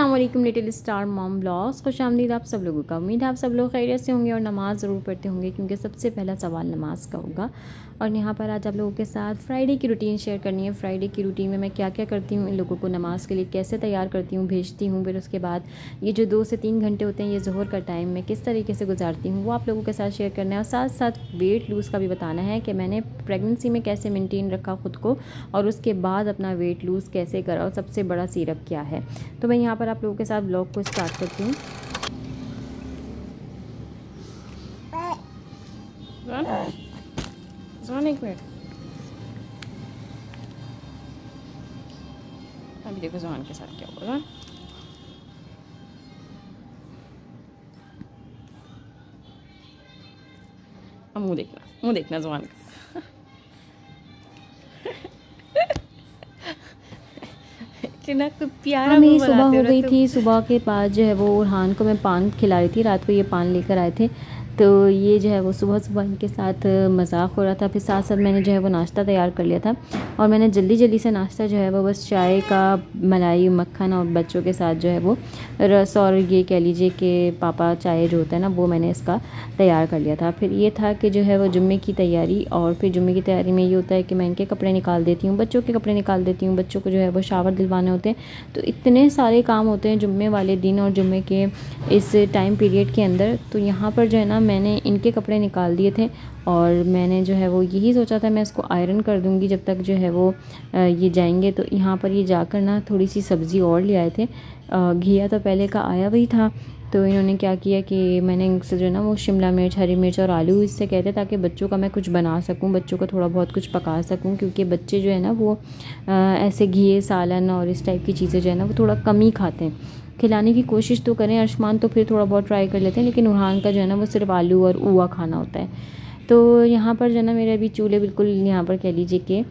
अस्सलाम वालेकुम little star mom blogs, खुशामदीद आप सब लोगों का। उम्मीद है आप सब लोग खैरियत से होंगे और नमाज़ ज़रूर पढ़ते होंगे, क्योंकि सबसे पहला सवाल नमाज का होगा। और यहाँ पर आज आप लोगों के साथ फ्राइडे की रूटीन शेयर करनी है। फ्राइडे की रूटीन में मैं क्या क्या करती हूँ, इन लोगों को नमाज़ के लिए कैसे तैयार करती हूँ, भेजती हूँ, फिर उसके बाद ये जो 2 से 3 घंटे होते हैं ये ज़ोहर का टाइम मैं किस तरीके से गुजारती हूँ वो आप लोगों के साथ शेयर करना है। और साथ साथ वेट लूज़ का भी बताना है कि मैंने प्रेगनेंसी में कैसे मेनटेन रखा ख़ुद को और उसके बाद अपना वेट लूज़ कैसे करा और सबसे बड़ा सीरप क्या है। तो मैं यहाँ पर आप लोगों के साथ ब्लॉग को स्टार्ट करती हूँ। एक मिनट, अभी देखो ज़ुबान के साथ क्या होगा। अब मुँह देखना ज़ुबान का। प्यारा मेरी सुबह हो गई थी। सुबह के बाद जो है वो उरहान को मैं पान खिला रही थी। रात को ये पान लेकर आए थे, तो ये जो है वो सुबह सुबह इनके साथ मजाक हो रहा था। फिर साथ साथ मैंने जो है वो नाश्ता तैयार कर लिया था और मैंने जल्दी जल्दी से नाश्ता जो है वो बस चाय का मलाई मक्खन और बच्चों के साथ जो है वो रस और ये कह लीजिए कि पापा चाय जो होता है ना वो मैंने इसका तैयार कर लिया था। फिर ये था कि जो है वो जुम्मे की तैयारी, और फिर जुम्मे की तैयारी में ये होता है कि मैं इनके कपड़े निकाल देती हूँ, बच्चों के कपड़े निकाल देती हूँ, बच्चों को जो है वो शावर दिलवाने होते हैं। तो इतने सारे काम होते हैं जुम्मे वाले दिन और जुम्मे के इस टाइम पीरियड के अंदर। तो यहाँ पर जो है ना मैंने इनके कपड़े निकाल दिए थे और मैंने जो है वो यही सोचा था मैं इसको आयरन कर दूँगी जब तक जो है वो ये जाएंगे। तो यहाँ पर ये जाकर ना थोड़ी सी सब्ज़ी और ले आए थे। घिया तो पहले का आया वही था, तो इन्होंने क्या किया कि मैंने इनसे जो है ना वो शिमला मिर्च, हरी मिर्च और आलू इससे कहते ताकि बच्चों का मैं कुछ बना सकूं, बच्चों को थोड़ा बहुत कुछ पका सकूं, क्योंकि बच्चे जो है ना वो ऐसे घिए सालन और इस टाइप की चीज़ें जो है ना वो थोड़ा कम ही खाते हैं। खिलाने की कोशिश तो करें, अर्शमान तो फिर थोड़ा बहुत ट्राई कर लेते हैं, लेकिन उरहान का जो है ना वो सिर्फ आलू और ऊआ खाना होता है। तो यहाँ पर जो है ना मेरे अभी चूल्हे बिल्कुल यहाँ पर कह लीजिए कि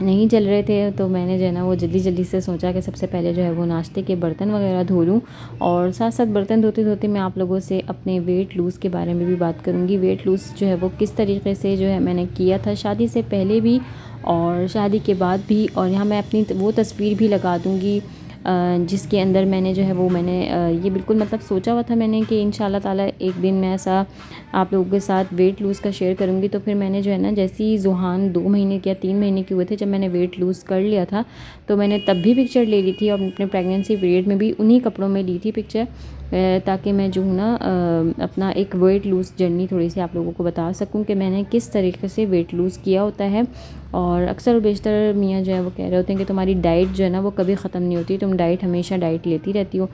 नहीं चल रहे थे, तो मैंने जो है ना वो जल्दी जल्दी से सोचा कि सबसे पहले जो है वो नाश्ते के बर्तन वगैरह धो लूँ। और साथ साथ बर्तन धोते धोते मैं आप लोगों से अपने वेट लूज़ के बारे में भी बात करूँगी। वेट लूज़ जो है वो किस तरीके से जो है मैंने किया था शादी से पहले भी और शादी के बाद भी, और यहाँ मैं अपनी वो तस्वीर भी लगा दूँगी जिसके अंदर मैंने जो है वो मैंने ये बिल्कुल मतलब सोचा हुआ था मैंने कि इंशाल्लाह ताला एक दिन मैं ऐसा आप लोगों के साथ वेट लूज़ का शेयर करूँगी। तो फिर मैंने जो है ना जैसे ही ज़ुहान 2 महीने के या 3 महीने के हुए थे, जब मैंने वेट लूज़ कर लिया था, तो मैंने तब भी पिक्चर ले ली थी और अपने प्रेगनेंसी पीरियड में भी उन्हीं कपड़ों में ली थी पिक्चर, ताकि मैं जो हूँ ना अपना एक वेट लूज़ जर्नी थोड़ी सी आप लोगों को बता सकूँ कि मैंने किस तरीके से वेट लूज़ किया होता है। और अक्सर बेशतर मियाँ जो है वो कह रहे होते हैं कि तुम्हारी डाइट जो है ना वो कभी ख़त्म नहीं होती, तुम डाइट हमेशा डाइट लेती रहती हो।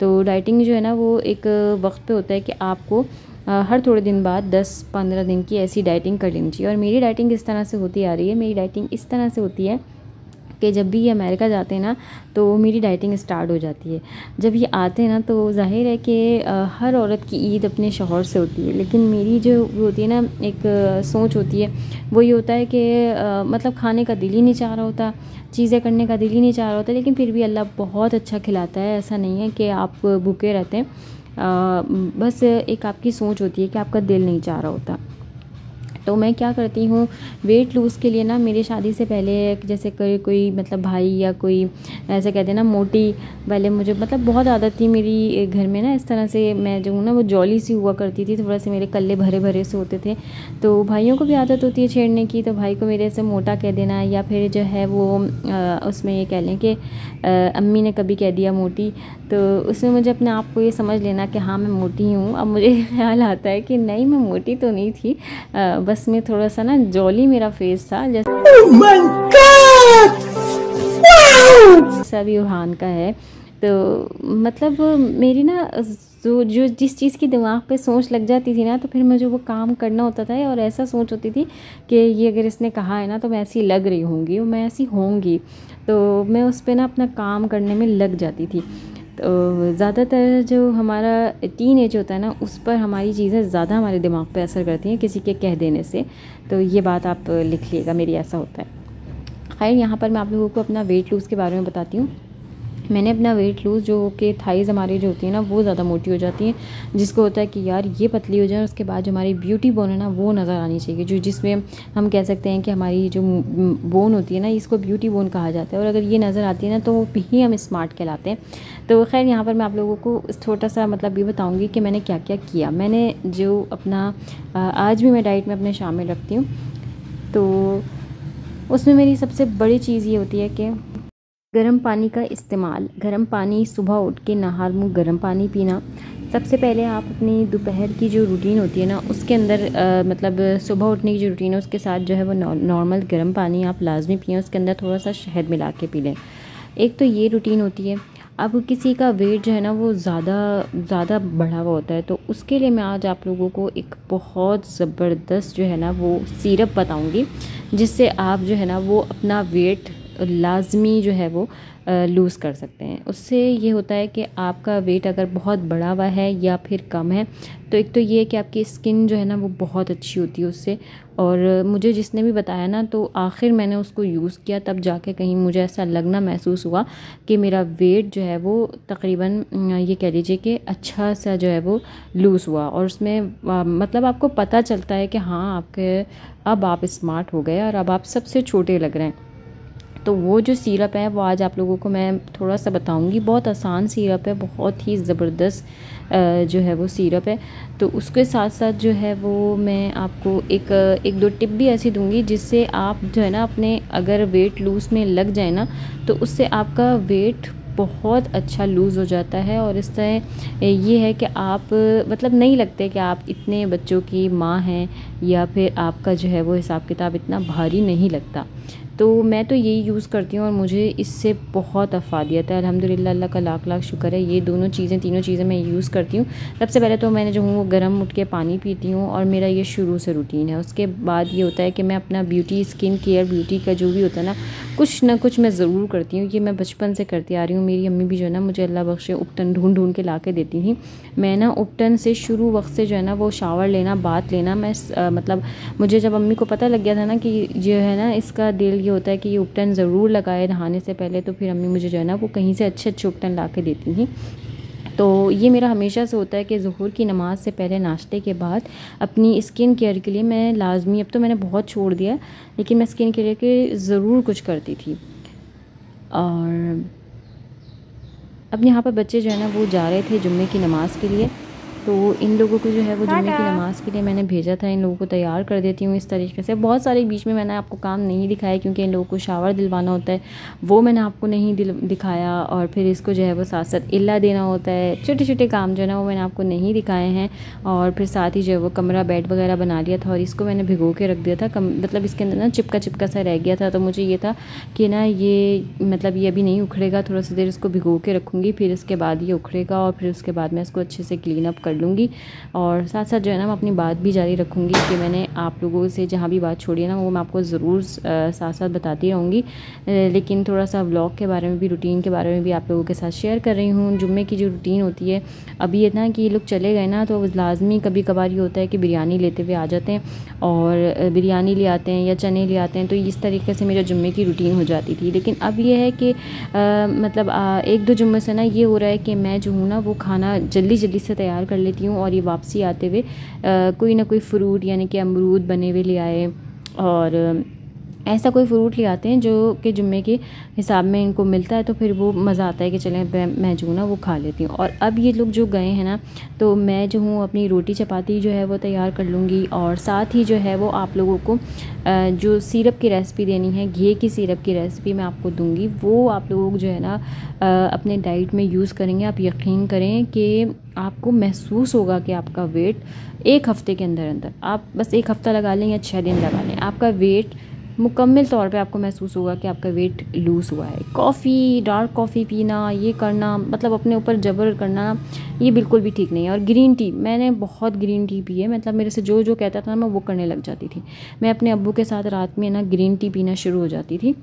तो डाइटिंग जो है ना वो एक वक्त पे होता है कि आपको हर थोड़े दिन बाद 10-15 दिन की ऐसी डाइटिंग कर लेनी चाहिए। और मेरी डाइटिंग इस तरह से होती आ रही है, मेरी डाइटिंग इस तरह से होती है कि जब भी ये अमेरिका जाते हैं ना तो मेरी डाइटिंग स्टार्ट हो जाती है। जब ये आते हैं ना तो ज़ाहिर है कि हर औरत की ईद अपने शौहर से होती है, लेकिन मेरी जो होती है ना एक सोच होती है, वो ये होता है कि मतलब खाने का दिल ही नहीं चाह रहा होता, चीज़ें करने का दिल ही नहीं चाह रहा होता, लेकिन फिर भी अल्लाह बहुत अच्छा खिलाता है। ऐसा नहीं है कि आप भूखे रहते हैं, बस एक आपकी सोच होती है कि आपका दिल नहीं चाह रहा होता। तो मैं क्या करती हूँ वेट लूज़ के लिए ना, मेरी शादी से पहले जैसे कोई मतलब भाई या कोई ऐसे कहते हैं ना मोटी पहले मुझे मतलब बहुत आदत थी मेरी घर में ना, इस तरह से मैं जो हूँ ना वो जॉली सी हुआ करती थी, थोड़ा से मेरे कल्ले भरे भरे से होते थे। तो भाइयों को भी आदत होती है छेड़ने की, तो भाई को मेरे से मोटा कह देना, या फिर जो है वो उसमें ये कह लें कि अम्मी ने कभी कह दिया मोटी, तो उसमें मुझे अपने आप को ये समझ लेना कि हाँ मैं मोटी हूँ। अब मुझे ख्याल आता है कि नहीं मैं मोटी तो नहीं थी, बस में थोड़ा सा ना जॉली मेरा फेस था, जैसे सभी उरहान का है। तो मतलब मेरी ना जो जिस चीज़ की दिमाग पे सोच लग जाती थी ना, तो फिर मुझे वो काम करना होता था। और ऐसा सोच होती थी कि ये अगर इसने कहा है ना तो मैं ऐसी लग रही होंगी, मैं ऐसी होंगी, तो मैं उस पर ना अपना काम करने में लग जाती थी। तो ज़्यादातर जो हमारा टीन एज होता है ना उस पर हमारी चीज़ें ज़्यादा हमारे दिमाग पे असर करती हैं किसी के कह देने से। तो ये बात आप लिख लीजिएगा, मेरी ऐसा होता है। खैर यहाँ पर मैं आप लोगों को अपना वेट लूज़ के बारे में बताती हूँ। मैंने अपना वेट लूज़ जो कि थाइज़ हमारी जो होती है ना वो ज़्यादा मोटी हो जाती हैं, जिसको होता है कि यार ये पतली हो जाए, उसके बाद जो हमारी ब्यूटी बोन है ना वो नज़र आनी चाहिए, जो जिसमें हम कह सकते हैं कि हमारी जो बोन होती है ना इसको ब्यूटी बोन कहा जाता है, और अगर ये नज़र आती है ना तो ही हम स्मार्ट कहलाते हैं। तो खैर यहाँ पर मैं आप लोगों को छोटा सा मतलब ये बताऊँगी कि मैंने क्या क्या किया। मैंने जो अपना आज भी मैं डाइट में अपने शामिल रखती हूँ, तो उसमें मेरी सबसे बड़ी चीज़ ये होती है कि गर्म पानी का इस्तेमाल। गर्म पानी, सुबह उठ के नहा मुँह गर्म पानी पीना। सबसे पहले आप अपनी दोपहर की जो रूटीन होती है ना उसके अंदर मतलब सुबह उठने की जो रूटीन है उसके साथ जो है वो नॉर्मल गर्म पानी आप लाजमी पिएं, उसके अंदर थोड़ा सा शहद मिला के पी लें। एक तो ये रूटीन होती है। अब किसी का वेट जो है ना वो ज़्यादा बढ़ा हुआ होता है, तो उसके लिए मैं आज आप लोगों को एक बहुत ज़बरदस्त जो है ना वो सिरप बताऊँगी, जिससे आप जो है ना वो अपना वेट लाजमी जो है वो लूज़ कर सकते हैं। उससे ये होता है कि आपका वेट अगर बहुत बढ़ा हुआ है या फिर कम है, तो एक तो ये है कि आपकी स्किन जो है ना वो बहुत अच्छी होती है उससे। और मुझे जिसने भी बताया ना तो आखिर मैंने उसको यूज़ किया, तब जाके कहीं मुझे ऐसा लगना महसूस हुआ कि मेरा वेट जो है वो तकरीबन ये कह लीजिए कि अच्छा सा जो है वो लूज़ हुआ। और उसमें मतलब आपको पता चलता है कि हाँ आपके अब आप स्मार्ट हो गए और अब आप सबसे छोटे लग रहे हैं। तो वो जो सिरप है वो आज आप लोगों को मैं थोड़ा सा बताऊंगी। बहुत आसान सिरप है, बहुत ही ज़बरदस्त जो है वो सिरप है। तो उसके साथ साथ जो है वो मैं आपको एक दो टिप भी ऐसी दूंगी जिससे आप जो है ना अपने अगर वेट लूज़ में लग जाए ना तो उससे आपका वेट बहुत अच्छा लूज़ हो जाता है। और इस तरह ये है कि आप मतलब नहीं लगते कि आप इतने बच्चों की माँ हैं, या फिर आपका जो है वो हिसाब किताब इतना भारी नहीं लगता। तो मैं तो यही यूज़ करती हूँ और मुझे इससे बहुत अफादियत है अल्हम्दुलिल्लाह, अल्लाह का लाख लाख शुक्र है। ये दोनों चीज़ें तीनों चीज़ें मैं यूज़ करती हूँ। सबसे पहले तो मैंने जो हूँ वो गर्म उठ के पानी पीती हूँ, और मेरा ये शुरू से रूटीन है। उसके बाद ये होता है कि मैं अपना ब्यूटी स्किन केयर ब्यूटी का जो भी होता है ना कुछ ना कुछ मैं ज़रूर करती हूँ। ये मैं बचपन से करती आ रही हूँ। मेरी अम्मी भी जो है ना मुझे अल्लाह बख्शे उपटन ढूंढ ढूंढ के ला के देती थी। मैं ना उपटन से शुरू वक्त से जो है ना वो शावर लेना, बात लेना, मैं मतलब मुझे जब अम्मी को पता लग गया था ना कि जो है ना इसका दिल ये होता है कि ये उपटन ज़रूर लगाए नहाने से पहले, तो फिर अम्मी मुझे जो है ना वो कहीं से अच्छे अच्छे उपटन ला के देती थी। तो ये मेरा हमेशा से होता है कि ज़ुहर की नमाज़ से पहले नाश्ते के बाद अपनी स्किन केयर के लिए मैं लाजमी, अब तो मैंने बहुत छोड़ दिया, लेकिन मैं स्किन केयर के ज़रूर कुछ करती थी। और अब यहाँ पर बच्चे जो है ना वो जा रहे थे जुम्मे की नमाज़ के लिए, तो इन लोगों को जो है वो जुम्मे की नमाज़ के लिए मैंने भेजा था। इन लोगों को तैयार कर देती हूँ इस तरीके से। बहुत सारे बीच में मैंने आपको काम नहीं दिखाया क्योंकि इन लोगों को शावर दिलवाना होता है, वो मैंने आपको नहीं दिखाया। और फिर इसको जो है वो साथ साथ इल्ला देना होता है, छोटे छोटे काम जो है ना वो मैंने आपको नहीं दिखाए हैं। और फिर साथ ही जो है वो कमरा बेड वगैरह बना लिया था, और इसको मैंने भिगो के रख दिया था। मतलब इसके अंदर ना चिपका चिपका सा रह गया था, तो मुझे ये था कि ना ये मतलब ये अभी नहीं उखड़ेगा, थोड़ा सा देर इसको भिगो के रखूँगी, फिर इसके बाद ये उखड़ेगा और फिर उसके बाद मैं इसको अच्छे से क्लीन अप कर लूँगी। और साथ साथ जो है ना मैं अपनी बात भी जारी रखूँगी कि मैंने आप लोगों से जहाँ भी बात छोड़ी है ना वो मैं आपको ज़रूर साथ साथ बताती रहूँगी। लेकिन थोड़ा सा व्लॉग के बारे में भी, रूटीन के बारे में भी आप लोगों के साथ शेयर कर रही हूँ। जुम्मे की जो रूटीन होती है, अभी ये ना कि ये लोग चले गए ना तो लाजमी कभी कभार ये होता है कि बिरयानी लेते हुए आ जाते हैं, और बिरयानी ले आते हैं या चने ले आते हैं, तो इस तरीके से मेरा जुम्मे की रूटीन हो जाती थी। लेकिन अब ये है कि मतलब एक दो जुम्मे से ना ये हो रहा है कि मैं जो हूँ ना वो खाना जल्दी जल्दी से तैयार कर लेती हूँ, और ये वापसी आते हुए कोई ना कोई फ्रूट यानी कि अमरूद बने हुए ले आए, और ऐसा कोई फ्रूट ले आते हैं जो कि जुम्मे के हिसाब में इनको मिलता है, तो फिर वो मज़ा आता है कि चलें मैं जो ना वो खा लेती हूँ। और अब ये लोग जो गए हैं ना तो मैं जो हूँ अपनी रोटी चपाती जो है वो तैयार कर लूँगी, और साथ ही जो है वो आप लोगों को जो सिरप की रेसिपी देनी है, घी की सिरप की रेसिपी मैं आपको दूँगी, वो आप लोग जो है ना अपने डाइट में यूज़ करेंगे। आप यकीन करें कि आपको महसूस होगा कि आपका वेट एक हफ़्ते के अंदर अंदर, आप बस एक हफ़्ता लगा लें या 6 दिन लगा लें, आपका वेट मुकम्मल तौर पे आपको महसूस होगा कि आपका वेट लूज़ हुआ है। कॉफ़ी, डार्क कॉफ़ी पीना, ये करना मतलब अपने ऊपर जबर करना, ये बिल्कुल भी ठीक नहीं है। और ग्रीन टी, मैंने बहुत ग्रीन टी पी है, मतलब मेरे से जो जो कहता था ना मैं वो करने लग जाती थी। मैं अपने अब्बू के साथ रात में ना ग्रीन टी पीना शुरू हो जाती थी,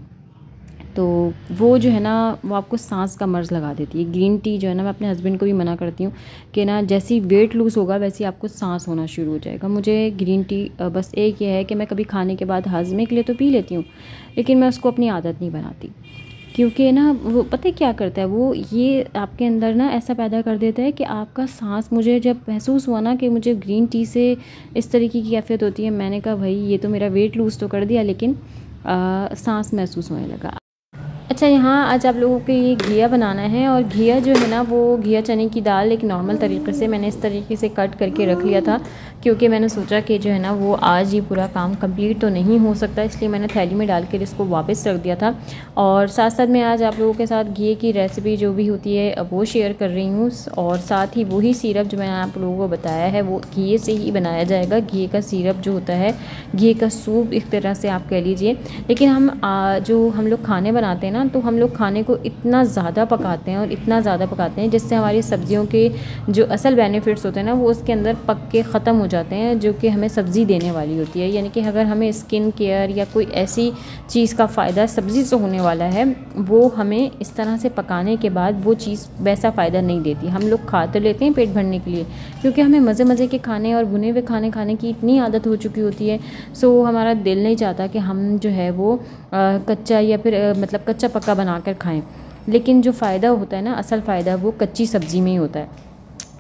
तो वो जो है ना वो आपको सांस का मर्ज़ लगा देती है। ग्रीन टी जो है ना मैं अपने हस्बैंड को भी मना करती हूँ कि ना जैसी वेट लूज़ होगा वैसे आपको सांस होना शुरू हो जाएगा। मुझे ग्रीन टी बस एक ये है कि मैं कभी खाने के बाद हाजमे के लिए तो पी लेती हूँ, लेकिन मैं उसको अपनी आदत नहीं बनाती। क्योंकि ना वो पता है क्या करता है, वो ये आपके अंदर ना ऐसा पैदा कर देता है कि आपका सांस, मुझे जब महसूस हुआ ना कि मुझे ग्रीन टी से इस तरीके की कैफियत होती है, मैंने कहा भाई ये तो मेरा वेट लूज़ तो कर दिया, लेकिन सांस महसूस होने लगा। अच्छा, यहाँ आज आप लोगों के लिए घिया बनाना है, और घिया जो है ना वो घिया चने की दाल एक नॉर्मल तरीके से मैंने इस तरीके से कट करके रख लिया था, क्योंकि मैंने सोचा कि जो है ना वो आज ये पूरा काम कंप्लीट तो नहीं हो सकता, इसलिए मैंने थैली में डाल कर इसको वापस रख दिया था। और साथ साथ मैं आज आप लोगों के साथ घी की रेसिपी जो भी होती है वो शेयर कर रही हूँ, और साथ ही वही सिरप जो मैंने आप लोगों को बताया है वो घी से ही बनाया जाएगा। घी का सिरप जो होता है, घी का सूप एक तरह से आप कह लीजिए। लेकिन जो हम लोग खाने बनाते हैं ना, तो हम लोग खाने को इतना ज़्यादा पकाते हैं और इतना ज़्यादा पकाते हैं जिससे हमारी सब्जियों के जो असल बेनिफिट्स होते हैं ना वो उसके अंदर पक के ख़त्म हो जाते हैं, जो कि हमें सब्ज़ी देने वाली होती है। यानी कि अगर हमें स्किन केयर या कोई ऐसी चीज़ का फ़ायदा सब्ज़ी से होने वाला है, वो हमें इस तरह से पकाने के बाद वो चीज़ वैसा फ़ायदा नहीं देती। हम लोग खा तो लेते हैं पेट भरने के लिए, क्योंकि हमें मज़े मज़े के खाने और भुने हुए खाने खाने की इतनी आदत हो चुकी होती है। सो हमारा दिल नहीं चाहता कि हम जो है वो कच्चा या फिर मतलब कच्चा पक्का बनाकर खाएं। लेकिन जो फ़ायदा होता है ना, असल फ़ायदा वो कच्ची सब्ज़ी में ही होता है।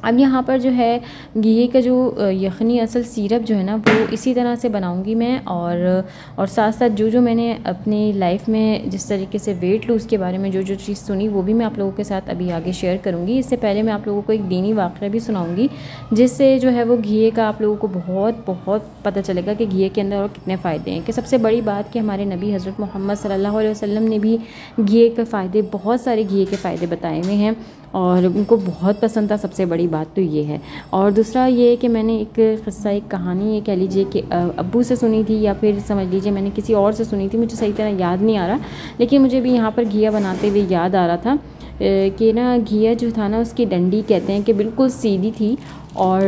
अब यहाँ पर जो है घी का जो यखनी असल सिरप जो है ना वो इसी तरह से बनाऊंगी मैं, और साथ साथ जो मैंने अपनी लाइफ में जिस तरीके से वेट लूज़ के बारे में जो चीज़ सुनी वो भी मैं आप लोगों के साथ अभी आगे शेयर करूँगी। इससे पहले मैं आप लोगों को एक दीनी वाक़या भी सुनाऊँगी, जिससे जो है वो घी का आप लोगों को बहुत बहुत पता चलेगा कि घी के अंदर और कितने फ़ायदे हैं। कि सबसे बड़ी बात कि हमारे नबी हज़रत मोहम्मद सल्लल्लाहु अलैहि वसल्लम ने भी घी के फ़ायदे, बहुत सारे घी के फ़ायदे बताए हुए हैं, और उनको बहुत पसंद था। सबसे बड़ी बात तो ये है। और दूसरा ये है कि मैंने एक क़िस्सा, एक कहानी ये कह लीजिए कि अब्बू से सुनी थी, या फिर समझ लीजिए मैंने किसी और से सुनी थी, मुझे सही तरह याद नहीं आ रहा, लेकिन मुझे भी यहाँ पर घिया बनाते हुए याद आ रहा था कि ना घिया जो था ना उसकी डंडी कहते हैं कि बिल्कुल सीधी थी, और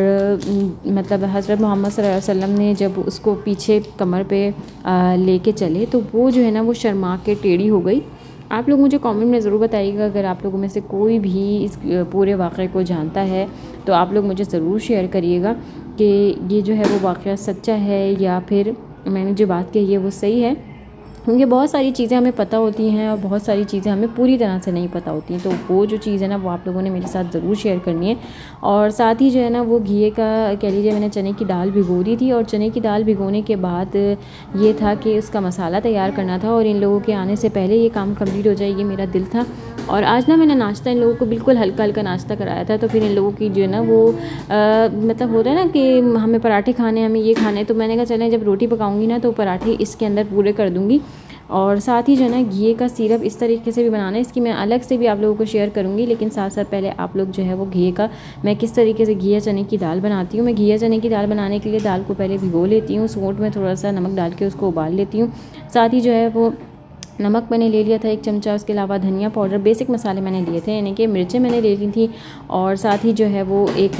मतलब हज़रत मोहम्मद सल्लल्लाहु अलैहि वसल्लम ने जब उसको पीछे कमर पे लेके चले तो वो जो है ना वो शर्मा के टेढ़ी हो गई। आप लोग मुझे कमेंट में ज़रूर बताइएगा, अगर आप लोगों में से कोई भी इस पूरे वाक़े को जानता है तो आप लोग मुझे ज़रूर शेयर करिएगा कि ये जो है वो वाक़या सच्चा है या फिर मैंने जो बात कही है वो सही है। क्योंकि बहुत सारी चीज़ें हमें पता होती हैं और बहुत सारी चीज़ें हमें पूरी तरह से नहीं पता होती हैं, तो वो जो चीज़ है ना वो आप लोगों ने मेरे साथ ज़रूर शेयर करनी है। और साथ ही जो है ना वो घी का कह लीजिए मैंने चने की दाल भिगो दी थी, और चने की दाल भिगोने के बाद ये था कि उसका मसाला तैयार करना था, और इन लोगों के आने से पहले ये काम कम्प्लीट हो जाए ये मेरा दिल था। और आज ना मैंने नाश्ता इन लोगों को बिल्कुल हल्का हल्का नाश्ता कराया था, तो फिर इन लोगों की जो है ना वो मतलब होता है ना कि हमें पराठे खाने, हमें ये खाने, तो मैंने कहा चलें जब रोटी पकाऊंगी ना तो पराठे इसके अंदर पूरे कर दूंगी। और साथ ही जो है ना घी का सिरप इस तरीके से भी बनाना है, इसकी मैं अलग से भी आप लोगों को शेयर करूंगी। लेकिन साथ साथ पहले आप लोग जो है वो घी का मैं किस तरीके से घिया चने की दाल बनाती हूँ। मैं घिया चने की दाल बनाने के लिए दाल को पहले भिगो लेती हूँ, सोंठ में थोड़ा सा नमक डाल के उसको उबाल लेती हूँ। साथ ही जो है वो नमक मैंने ले लिया था 1 चमचा, उसके अलावा धनिया पाउडर, बेसिक मसाले मैंने लिए थे, यानी कि मिर्चें मैंने ले ली थी, और साथ ही जो है वो एक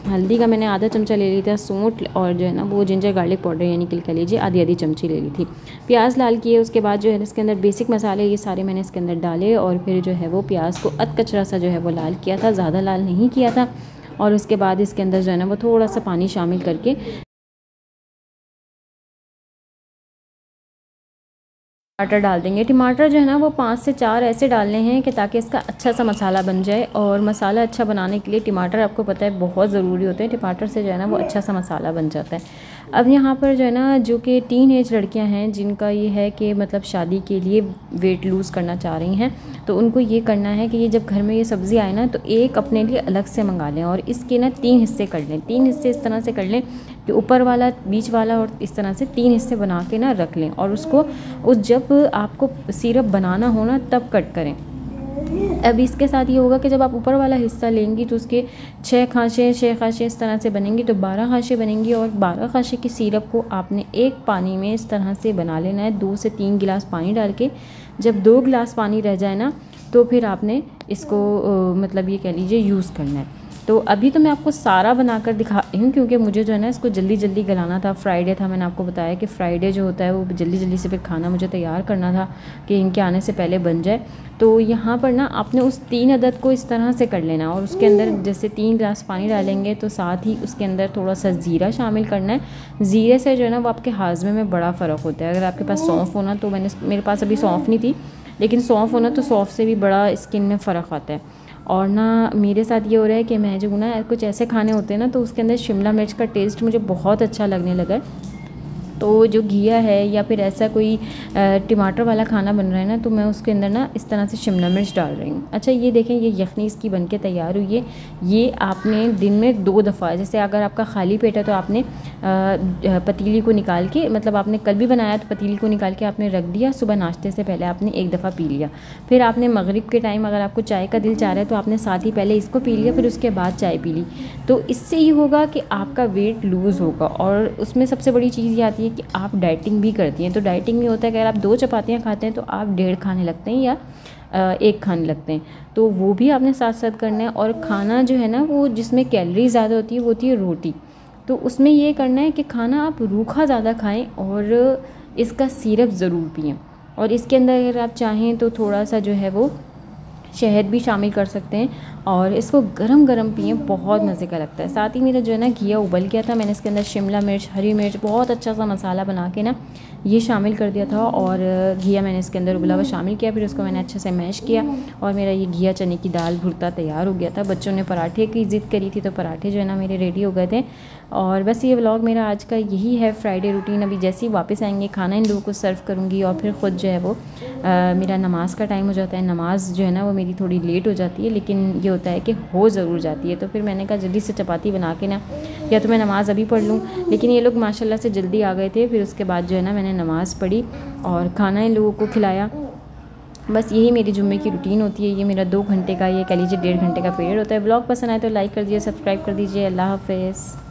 हल्दी का मैंने आधा चमचा ले लिया था, सूंठ, और जो है ना वो जिंजर गार्लिक पाउडर यानी कि कह लीजिए आधी चमची ले ली थी। प्याज लाल किए, उसके बाद जो है इसके अंदर बेसिक मसाले ये सारे मैंने इसके अंदर डाले, और फिर जो है वो प्याज को कचरा सा जो है वो लाल किया था, ज़्यादा लाल नहीं किया था। और उसके बाद इसके अंदर जो है ना वो थोड़ा सा पानी शामिल करके टमाटर डाल देंगे। टमाटर जो है ना वो 5 से 4 ऐसे डालने हैं कि ताकि इसका अच्छा सा मसाला बन जाए, और मसाला अच्छा बनाने के लिए टमाटर आपको पता है बहुत ज़रूरी होते हैं। टमाटर से जो है ना वो अच्छा सा मसाला बन जाता है। अब यहाँ पर जो है ना जो कि टीन एज लड़कियाँ हैं जिनका ये है कि मतलब शादी के लिए वेट लूज़ करना चाह रही हैं, तो उनको ये करना है कि ये जब घर में ये सब्ज़ी आए ना तो एक अपने लिए अलग से मंगा लें, और इसके ना 3 हिस्से कर लें। 3 हिस्से इस तरह से कर लें कि ऊपर वाला, बीच वाला, और इस तरह से 3 हिस्से बना के ना रख लें, और उसको जब आपको सिरप बनाना हो ना तब कट करें। अब इसके साथ ये होगा कि जब आप ऊपर वाला हिस्सा लेंगी तो उसके 6 खांचे इस तरह से बनेंगी, तो 12 खांचे बनेंगी, और 12 खांचे की सिरप को आपने एक पानी में इस तरह से बना लेना है, 2 से 3 गिलास पानी डाल के। जब 2 गिलास पानी रह जाए ना तो फिर आपने इसको मतलब ये कह लीजिए यूज़ करना है। तो अभी तो मैं आपको सारा बनाकर दिखा रही हूँ, क्योंकि मुझे जो है ना इसको जल्दी जल्दी गलाना था। फ्राइडे था, मैंने आपको बताया कि फ्राइडे जो होता है वो जल्दी जल्दी से फिर खाना मुझे तैयार करना था कि इनके आने से पहले बन जाए। तो यहाँ पर ना आपने उस 3 अदद को इस तरह से कर लेना, और उसके अंदर जैसे 3 गिलास पानी डालेंगे तो साथ ही उसके अंदर थोड़ा सा ज़ीरा शामिल करना है। ज़ीरे से जो है ना वो आपके हाजमे में बड़ा फ़र्क होता है। अगर आपके पास सौंफ हो ना, तो मेरे पास अभी सौंफ नहीं थी, लेकिन सौंफ हो ना तो सौंफ से भी बड़ा स्किन में फ़र्क आता है। और ना मेरे साथ ये हो रहा है कि मैं जो ना कुछ ऐसे खाने होते हैं ना तो उसके अंदर शिमला मिर्च का टेस्ट मुझे बहुत अच्छा लगने लगा है। तो जो घिया है या फिर ऐसा कोई टमाटर वाला खाना बन रहा है ना तो मैं उसके अंदर ना इस तरह से शिमला मिर्च डाल रही हूँ। अच्छा ये देखें, ये यखनी इसकी बनके तैयार हुई है। ये आपने दिन में 2 दफ़ा, जैसे अगर आपका खाली पेट है तो आपने पतीली को निकाल के, मतलब आपने कल भी बनाया तो पतीली को निकाल के आपने रख दिया, सुबह नाश्ते से पहले आपने 1 दफ़ा पी लिया। फिर आपने मगरिब के टाइम अगर आपको चाय का दिल चाह रहा है तो आपने साथ ही पहले इसको पी लिया, फिर उसके बाद चाय पी ली। तो इससे ये होगा कि आपका वेट लूज़ होगा। और उसमें सबसे बड़ी चीज़ ये आती है कि आप डाइटिंग भी करती हैं। तो डाइटिंग में होता है कि अगर आप 2 चपातियाँ खाते हैं तो आप 1.5 खाने लगते हैं या 1 खाने लगते हैं, तो वो भी आपने साथ साथ करना है। और खाना जो है ना वो जिसमें कैलोरी ज़्यादा होती है वो होती है रोटी। तो उसमें ये करना है कि खाना आप रूखा ज़्यादा खाएं और इसका सिरप ज़रूर पिएं। और इसके अंदर अगर आप चाहें तो थोड़ा सा जो है वो शहद भी शामिल कर सकते हैं और इसको गरम गरम पिएं, बहुत मज़े का लगता है। साथ ही मेरा जो है ना घिया उबल गया था, मैंने इसके अंदर शिमला मिर्च, हरी मिर्च, बहुत अच्छा सा मसाला बना के ना ये शामिल कर दिया था और घिया मैंने इसके अंदर उबला हुआ शामिल किया। फिर उसको मैंने अच्छे से मैश किया और मेरा ये घिया चने की दाल भुर्ता तैयार हो गया था। बच्चों ने पराठे की ज़िद करी थी तो पराठे जो है ना मेरे रेडी हो गए थे। और बस ये व्लॉग मेरा आज का यही है, फ्राइडे रूटीन। अभी जैसे ही वापस आएंगे खाना इन लोगों को सर्व करूँगी और फिर ख़ुद जो है वो मेरा नमाज़ का टाइम हो जाता है। नमाज़ जो है ना वो मेरी थोड़ी लेट हो जाती है, लेकिन ये होता है कि हो ज़रूर जाती है। तो फिर मैंने कहा जल्दी से चपाती बना के ना, या तो मैं नमाज़ अभी पढ़ लूँ, लेकिन ये लोग माशाल्लाह से जल्दी आ गए थे। फिर उसके बाद जो है ना मैंने नमाज़ पढ़ी और खाना इन लोगों को खिलाया। बस यही मेरी जुम्मे की रूटीन होती है। ये मेरा 2 घंटे का, ये कह लीजिए 1.5 घंटे का पीरियड होता है। ब्लॉग पसंद आए तो लाइक कर दीजिए, सब्सक्राइब कर दीजिए। अल्लाह हाफ़िज़।